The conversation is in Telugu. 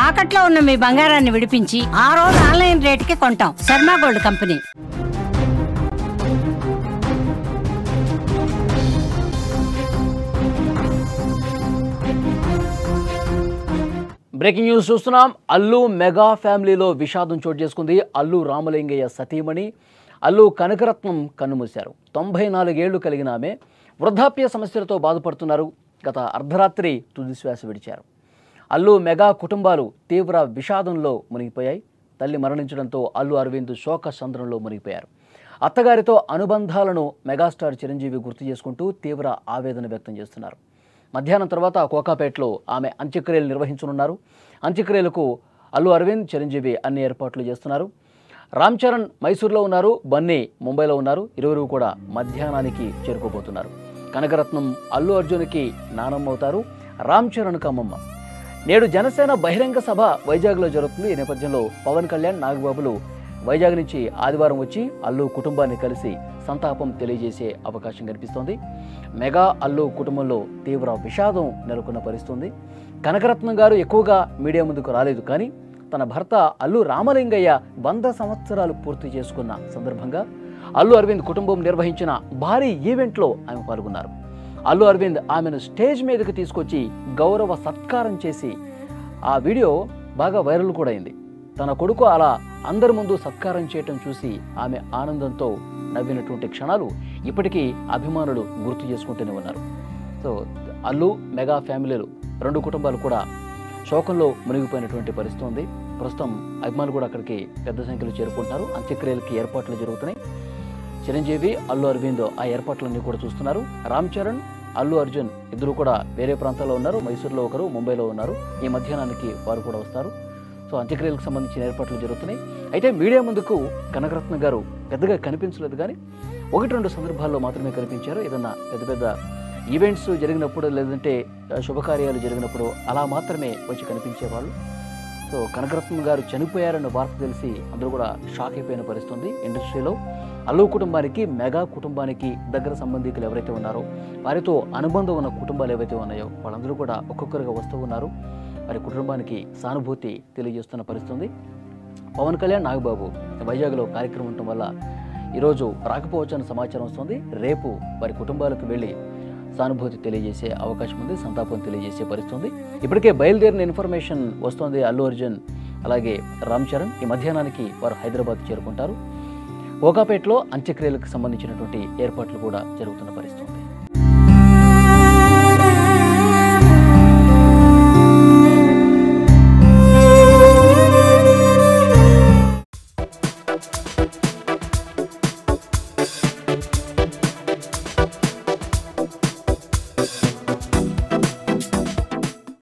తాకట్లో ఉన్న మీ బంగారాన్ని విడిపించి ఆ రోజు ఆన్లైన్ రేటుకి కొంటాం. Sharma gold company. Breaking news చూస్తున్నాం. అల్లు మెగా ఫ్యామిలీలో విషాదం చోటు చేసుకుంది. అల్లు రామలింగయ్య సతీమణి అల్లు కనకరత్నం కన్నుమూశారు. 94 ఏళ్లు కలిగిన ఆమె వృద్ధాప్య సమస్యలతో బాధపడుతున్నారు. గత అర్ధరాత్రి తుదిశ్వాస విడిచారు. అల్లు మెగా కుటుంబాలు తీవ్ర విషాదంలో మునిగిపోయాయి. తల్లి మరణించడంతో అల్లు అరవింద్ శోక సంద్రంలో మునిగిపోయారు. అత్తగారితో అనుబంధాలను మెగాస్టార్ చిరంజీవి గుర్తు చేసుకుంటూ తీవ్ర ఆవేదన వ్యక్తం చేస్తున్నారు. మధ్యాహ్నం తర్వాత కోకాపేటలో ఆమె అంత్యక్రియలు నిర్వహించనున్నారు. అంత్యక్రియలకు అల్లు అరవింద్ చిరంజీవి అన్ని ఏర్పాట్లు చేస్తున్నారు. రామ్ చరణ్ మైసూర్లో ఉన్నారు. బన్నీ ముంబైలో ఉన్నారు. ఇరువురు కూడా మధ్యాహ్నానికి చేరుకోబోతున్నారు. కనకరత్నం అల్లు అర్జున్కి నానమ్మ అవుతారు. రామ్ చరణ్కు అమ్మమ్మ. నేడు జనసేన బహిరంగ సభ వైజాగ్లో జరుగుతుంది. ఈ నేపథ్యంలో పవన్ కళ్యాణ్, నాగబాబులు వైజాగ్ నుంచి ఆదివారం వచ్చి అల్లు కుటుంబాన్ని కలిసి సంతాపం తెలియజేసే అవకాశం కనిపిస్తోంది. మెగా అల్లు కుటుంబంలో తీవ్ర విషాదం నెలకొన్న పరిస్థితుంది. కనకరత్నం గారు ఎక్కువగా మీడియా ముందుకు రాలేదు. కానీ తన భర్త అల్లు రామలింగయ్య 100 సంవత్సరాలు పూర్తి చేసుకున్న సందర్భంగా అల్లు అరవింద్ కుటుంబం నిర్వహించిన భారీ ఈవెంట్లో ఆమె పాల్గొన్నారు. అల్లు అరవింద్ ఆమెను స్టేజ్ మీదకి తీసుకొచ్చి గౌరవ సత్కారం చేసి ఆ వీడియో బాగా వైరల్ కూడా అయింది. తన కొడుకు అలా అందరి ముందు సత్కారం చేయటం చూసి ఆమె ఆనందంతో నవ్వినటువంటి క్షణాలు ఇప్పటికీ అభిమానులు గుర్తు చేసుకుంటూనే ఉన్నారు. సో అల్లు మెగా ఫ్యామిలీలు 2 కుటుంబాలు కూడా శోకంలో మునిగిపోయినటువంటి పరిస్థితి ఉంది. ప్రస్తుతం అభిమానులు కూడా అక్కడికి పెద్ద సంఖ్యలో చేరుకుంటున్నారు. అంత్యక్రియలకి ఏర్పాట్లు జరుగుతున్నాయి. చిరంజీవి, అల్లు అరవింద్ ఆ ఏర్పాట్లన్నీ కూడా చూస్తున్నారు. రామ్ చరణ్, అల్లు అర్జున్ ఇద్దరు కూడా వేరే ప్రాంతాల్లో ఉన్నారు. మైసూర్లో ఒకరు, ముంబైలో ఉన్నారు. ఈ మధ్యాహ్నానికి వారు కూడా వస్తారు. సో అంత్యక్రియలకు సంబంధించిన ఏర్పాట్లు జరుగుతున్నాయి. అయితే మీడియా ముందుకు కనకరత్న గారు పెద్దగా కనిపించలేదు. కానీ 1-2 సందర్భాల్లో మాత్రమే కనిపించారు. ఏదన్నా పెద్ద ఈవెంట్స్ జరిగినప్పుడు, లేదంటే శుభకార్యాలు జరిగినప్పుడు అలా మాత్రమే వచ్చి కనిపించేవాళ్ళు. సో కనకరత్న గారు చనిపోయారన్న వార్త తెలిసి అందరూ కూడా షాక్ అయిపోయిన పరిస్థితుంది. ఇండస్ట్రీలో అల్లు కుటుంబానికి, మెగా కుటుంబానికి దగ్గర సంబంధికులు ఎవరైతే ఉన్నారో, వారితో అనుబంధం ఉన్న కుటుంబాలు ఏవైతే ఉన్నాయో వాళ్ళందరూ కూడా ఒక్కొక్కరుగా వస్తూ ఉన్నారు. వారి కుటుంబానికి సానుభూతి తెలియజేస్తున్న పరిస్థితుంది. పవన్ కళ్యాణ్, నాగబాబు వైజాగ్లో కార్యక్రమం ఉండటం వల్ల ఈరోజు రాకపోవచ్చని సమాచారం వస్తుంది. రేపు వారి కుటుంబాలకు వెళ్ళి సానుభూతి తెలియజేసే అవకాశం ఉంది. సంతాపం తెలియజేసే పరిస్థితుంది. ఇప్పటికే బయలుదేరిన ఇన్ఫర్మేషన్ వస్తుంది. అల్లు అర్జున్ అలాగే రామ్ చరణ్ ఈ మధ్యాహ్నానికి వారు హైదరాబాద్ చేరుకుంటారు. కోకాపేటలో అంత్యక్రియలకు సంబంధించినటువంటి ఏర్పాట్లు కూడా జరుగుతున్న పరిస్థితుంది.